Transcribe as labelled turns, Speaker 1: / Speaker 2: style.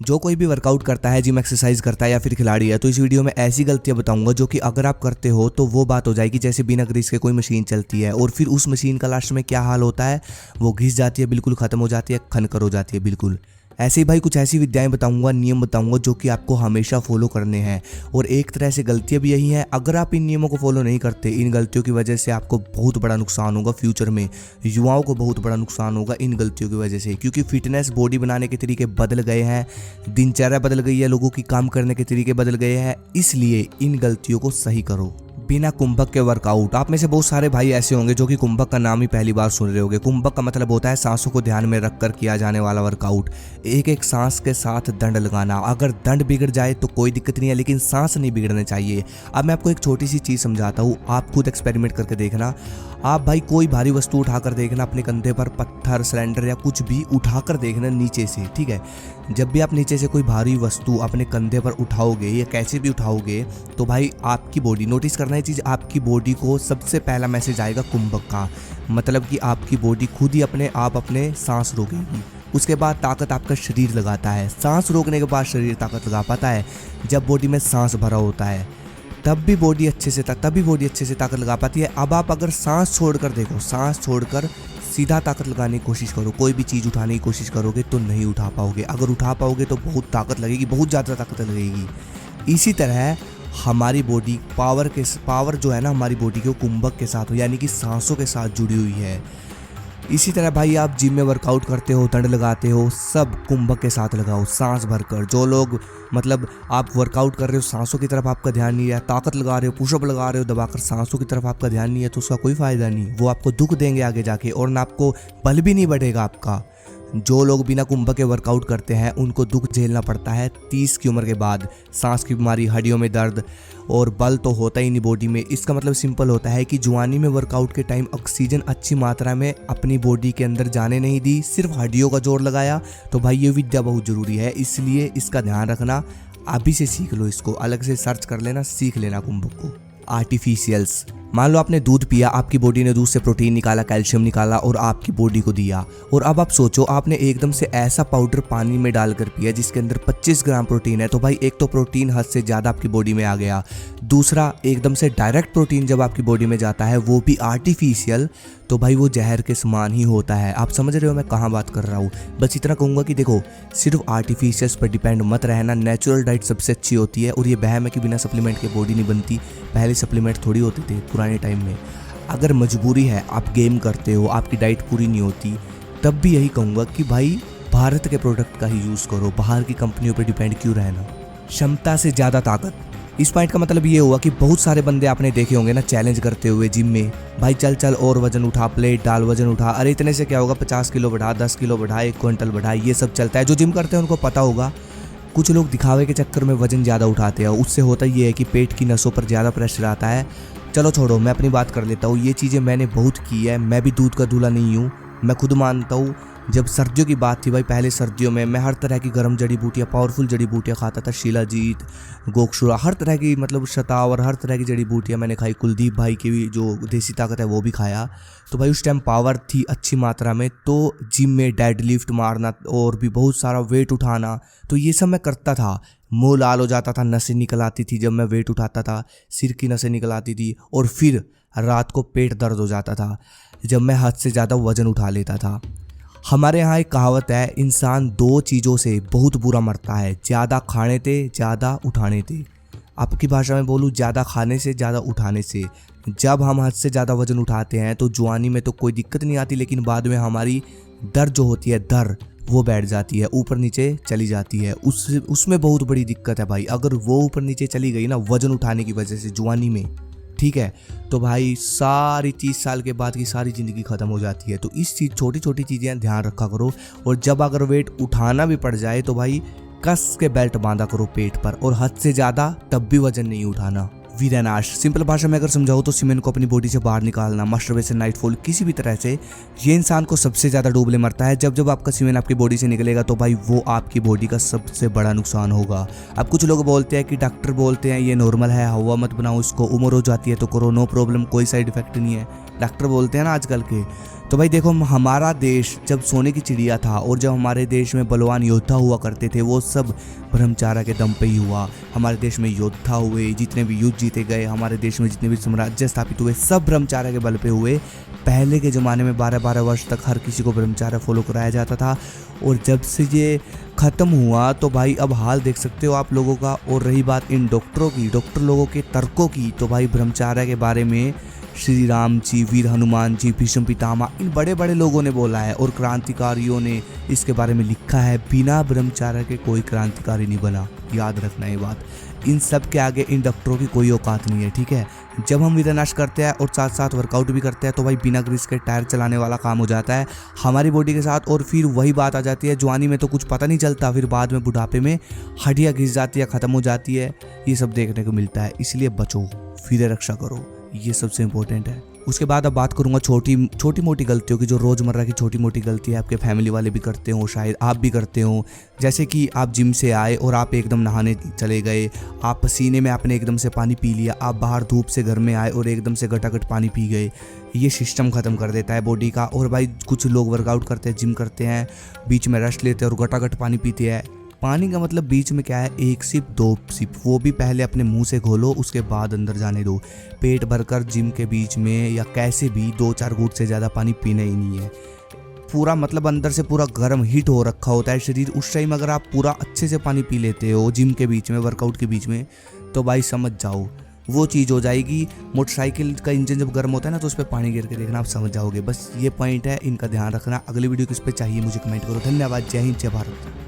Speaker 1: जो कोई भी वर्कआउट करता है, जिम एक्सरसाइज करता है या फिर खिलाड़ी है, तो इस वीडियो में ऐसी गलतियां बताऊंगा जो कि अगर आप करते हो तो वो बात हो जाएगी जैसे बिना ग्रीस के कोई मशीन चलती है और फिर उस मशीन का लास्ट में क्या हाल होता है, वो घिस जाती है, बिल्कुल खत्म हो जाती है, खनकर हो जाती है बिल्कुल। ऐसे ही भाई कुछ ऐसी विद्याएं बताऊंगा, नियम बताऊंगा जो कि आपको हमेशा फॉलो करने हैं। और एक तरह से गलतियां भी यही हैं, अगर आप इन नियमों को फॉलो नहीं करते, इन गलतियों की वजह से आपको बहुत बड़ा नुकसान होगा फ्यूचर में। युवाओं को बहुत बड़ा नुकसान होगा इन गलतियों की वजह से, क्योंकि फिटनेस बॉडी बनाने के तरीके बदल गए हैं, दिनचर्या बदल गई है, लोगों की काम करने के तरीके बदल गए हैं। इसलिए इन गलतियों को सही करो। बिना कुंभक के वर्कआउट। आप में से बहुत सारे भाई ऐसे होंगे जो कि कुंभक का नाम ही पहली बार सुन रहे होंगे। कुंभक का मतलब होता है सांसों को ध्यान में रखकर किया जाने वाला वर्कआउट। एक एक सांस के साथ दंड लगाना। अगर दंड बिगड़ जाए तो कोई दिक्कत नहीं है, लेकिन सांस नहीं बिगड़ने चाहिए। अब मैं आपको एक छोटी सी चीज़ समझाता हूँ, आप खुद एक्सपेरिमेंट करके देखना। आप भाई कोई भारी वस्तु उठाकर देखना, अपने कंधे पर पत्थर, सिलेंडर या कुछ भी उठाकर देखना नीचे से, ठीक है। जब भी आप नीचे से कोई भारी वस्तु अपने कंधे पर उठाओगे या कैसे भी उठाओगे, तो भाई आपकी बॉडी, नोटिस करना ये चीज़, आपकी बॉडी को सबसे पहला मैसेज आएगा कुंभक का। मतलब कि आपकी बॉडी खुद ही अपने आप अपने सांस रोकेगी। उसके बाद ताकत आपका शरीर लगाता है। सांस रोकने के बाद शरीर ताकत लगा पाता है जब बॉडी में सांस भरा होता है, तभी बॉडी अच्छे से ताकत लगा पाती है। अब आप अगर सांस छोड़कर देखो, सांस छोड़कर सीधा ताकत लगाने की कोशिश करो, कोई भी चीज़ उठाने की कोशिश करोगे तो नहीं उठा पाओगे। अगर उठा पाओगे तो बहुत ताकत लगेगी, बहुत ज़्यादा ताकत लगेगी। इसी तरह हमारी बॉडी पावर जो है ना हमारी बॉडी के, वो कुंभक के साथ हो, यानी कि सांसों के साथ जुड़ी हुई है। इसी तरह भाई आप जिम में वर्कआउट करते हो, दंड लगाते हो, सब कुंभक के साथ लगाओ, सांस भरकर। जो लोग मतलब आप वर्कआउट कर रहे हो, सांसों की तरफ आपका ध्यान नहीं है, ताकत लगा रहे हो, पुशअप लगा रहे हो दबाकर, सांसों की तरफ आपका ध्यान नहीं है, तो उसका कोई फ़ायदा नहीं। वो आपको दुख देंगे आगे जाके, और ना आपको बल भी नहीं बढ़ेगा आपका। जो लोग बिना कुंभक के वर्कआउट करते हैं उनको दुख झेलना पड़ता है 30 की उम्र के बाद। सांस की बीमारी, हड्डियों में दर्द, और बल तो होता ही नहीं बॉडी में। इसका मतलब सिंपल होता है कि जवानी में वर्कआउट के टाइम ऑक्सीजन अच्छी मात्रा में अपनी बॉडी के अंदर जाने नहीं दी, सिर्फ हड्डियों का जोर लगाया। तो भाई ये विद्या बहुत ज़रूरी है, इसलिए इसका ध्यान रखना। अभी से सीख लो इसको, अलग से सर्च कर लेना, सीख लेना कुंभक को। आर्टिफिशियल्स। मान लो आपने दूध पिया, आपकी बॉडी ने दूध से प्रोटीन निकाला, कैल्शियम निकाला और आपकी बॉडी को दिया। और अब आप सोचो, आपने एकदम से ऐसा पाउडर पानी में डालकर पिया जिसके अंदर 25 ग्राम प्रोटीन है। तो भाई एक तो प्रोटीन हद से ज़्यादा आपकी बॉडी में आ गया, दूसरा एकदम से डायरेक्ट प्रोटीन जब आपकी बॉडी में जाता है, वो भी आर्टिफिशियल, तो भाई वो जहर के समान ही होता है। आप समझ रहे हो मैं कहाँ बात कर रहा हूँ। बस इतना कहूँगा कि देखो, सिर्फ आर्टिफिशियल्स पर डिपेंड मत रहना, नेचुरल डाइट सबसे अच्छी होती है। और ये वहम है कि बिना सप्लीमेंट के बॉडी नहीं बनती। पहले सप्लीमेंट थोड़ी होते थे पुराने टाइम में। अगर मजबूरी है, आप गेम करते हो, आपकी डाइट पूरी नहीं होती, तब भी यही कहूँगा कि भाई भारत के प्रोडक्ट का ही यूज़ करो, बाहर की कंपनियों पर डिपेंड क्यों रहना। क्षमता से ज़्यादा ताकत। इस पॉइंट का मतलब ये हुआ कि बहुत सारे बंदे आपने देखे होंगे ना चैलेंज करते हुए जिम में, भाई चल चल और वजन उठा, प्लेट डाल, वजन उठा, अरे इतने से क्या होगा, 50 किलो बढ़ा, 10 किलो बढ़ा, 1 क्विंटल बढ़ा, ये सब चलता है। जो जिम करते हैं उनको पता होगा। कुछ लोग दिखावे के चक्कर में वजन ज़्यादा उठाते हैं, उससे होता ये है कि पेट की नसों पर ज़्यादा प्रेशर आता है। चलो छोड़ो, मैं अपनी बात कर लेता हूँ। ये चीज़ें मैंने बहुत की है, मैं भी दूध का दूल्हा नहीं हूँ, मैं खुद मानता हूँ। जब सर्दियों की बात थी भाई, पहले सर्दियों में मैं हर तरह की गर्म जड़ी बूटियाँ, पावरफुल जड़ी बूटियाँ खाता था। शिलाजीत, गोक्षुरा, हर तरह की, मतलब शतावर, हर तरह की जड़ी बूटियाँ मैंने खाई। कुलदीप भाई की भी जो देसी ताकत है वो भी खाया। तो भाई उस टाइम पावर थी अच्छी मात्रा में, तो जिम में डेड लिफ्ट मारना और भी बहुत सारा वेट उठाना, तो ये सब मैं करता था। मुँह लाल हो जाता था, नसें निकल आती थी जब मैं वेट उठाता था, सिर की नसें निकल आती थी, और फिर रात को पेट दर्द हो जाता था जब मैं हद से ज़्यादा वज़न उठा लेता था। हमारे यहाँ एक कहावत है, इंसान 2 चीज़ों से बहुत बुरा मरता है, ज़्यादा खाने थे, ज़्यादा उठाने थे। आपकी भाषा में बोलूँ, ज़्यादा खाने से, ज़्यादा उठाने से। जब हम हद से ज़्यादा वज़न उठाते हैं तो जवानी में तो कोई दिक्कत नहीं आती, लेकिन बाद में हमारी दर जो होती है, दर वो बैठ जाती है, ऊपर नीचे चली जाती है। उसमें बहुत बड़ी दिक्कत है भाई। अगर वो ऊपर नीचे चली गई ना वज़न उठाने की वजह से जवानी में, ठीक है, तो भाई सारी 30 साल के बाद की सारी ज़िंदगी ख़त्म हो जाती है। तो इस चीज़, छोटी छोटी चीज़ें ध्यान रखा करो। और जब अगर वेट उठाना भी पड़ जाए तो भाई कस के बेल्ट बांधा करो पेट पर, और हद से ज़्यादा तब भी वजन नहीं उठाना। वीरनाश। सिंपल भाषा में अगर समझाऊँ तो सीमेंट को अपनी बॉडी से बाहर निकालना, मास्टरबेशन, नाइटफॉल, किसी भी तरह से ये इंसान को सबसे ज़्यादा डूबले मरता है। जब जब आपका सीमेंट आपकी बॉडी से निकलेगा तो भाई वो आपकी बॉडी का सबसे बड़ा नुकसान होगा। अब कुछ लोग बोलते हैं कि डॉक्टर बोलते हैं ये नॉर्मल है, हवा मत बनाओ इसको, उम्र हो जाती है तो करो, नो प्रॉब्लम, कोई साइड इफेक्ट नहीं है, डॉक्टर बोलते हैं ना आजकल के। तो भाई देखो, हमारा देश जब सोने की चिड़िया था और जब हमारे देश में बलवान योद्धा हुआ करते थे, वो सब ब्रह्मचार्य के दम पे ही हुआ। हमारे देश में योद्धा हुए, जितने भी युद्ध जीते गए, हमारे देश में जितने भी साम्राज्य स्थापित हुए, सब ब्रह्मचार्य के बल पे हुए। पहले के ज़माने में 12-12 वर्ष तक हर किसी को ब्रह्मचार्य फॉलो कराया जाता था, और जब से ये ख़त्म हुआ तो भाई अब हाल देख सकते हो आप लोगों का। और रही बात इन डॉक्टरों की, डॉक्टर लोगों के तर्कों की, तो भाई ब्रह्मचार्य के बारे में श्री राम जी, वीर हनुमान जी, भीष्म पितामह, इन बड़े बड़े लोगों ने बोला है और क्रांतिकारियों ने इसके बारे में लिखा है। बिना ब्रह्मचार्य के कोई क्रांतिकारी नहीं बना, याद रखना ये बात। इन सब के आगे इन डॉक्टरों की कोई औकात नहीं है, ठीक है। जब हम विनाश करते हैं और साथ साथ वर्कआउट भी करते हैं तो भाई बिना ग्रीस के टायर चलाने वाला काम हो जाता है हमारी बॉडी के साथ। और फिर वही बात आ जाती है, जवानी में तो कुछ पता नहीं चलता, फिर बाद में बुढ़ापे में हड्डियाँ घिस जाती है, ख़त्म हो जाती है। ये सब देखने को मिलता है, इसलिए बचो, फिर रक्षा करो, ये सबसे इम्पोर्टेंट है। उसके बाद अब बात करूंगा छोटी मोटी गलतियों की, जो रोज़मर्रा की छोटी मोटी गलती है, आपके फैमिली वाले भी करते हो, शायद आप भी करते हो। जैसे कि आप जिम से आए और आप एकदम नहाने चले गए, आप पसीने में आपने एकदम से पानी पी लिया, आप बाहर धूप से घर में आए और एकदम से गटागट पानी पी गए। ये सिस्टम ख़त्म कर देता है बॉडी का। और भाई कुछ लोग वर्कआउट करते हैं, जिम करते हैं, बीच में रेस्ट लेते हैं और गटागट पानी पीते हैं। पानी का मतलब बीच में क्या है, 1 सिप 2 सिप, वो भी पहले अपने मुंह से घोलो, उसके बाद अंदर जाने दो। पेट भरकर जिम के बीच में या कैसे भी 2-4 घूंट से ज़्यादा पानी पीना ही नहीं है। पूरा मतलब अंदर से पूरा गर्म हीट हो रखा होता है शरीर, उस टाइम अगर आप पूरा अच्छे से पानी पी लेते हो जिम के बीच में, वर्कआउट के बीच में, तो भाई समझ जाओ वो चीज़ हो जाएगी। मोटरसाइकिल का इंजन जब गर्म होता है ना, तो उस पर पानी गिर के देखना, आप समझ जाओगे। बस ये पॉइंट है, इनका ध्यान रखना। अगली वीडियो किस पे चाहिए मुझे कमेंट करो। धन्यवाद। जय हिंद, जय भारत।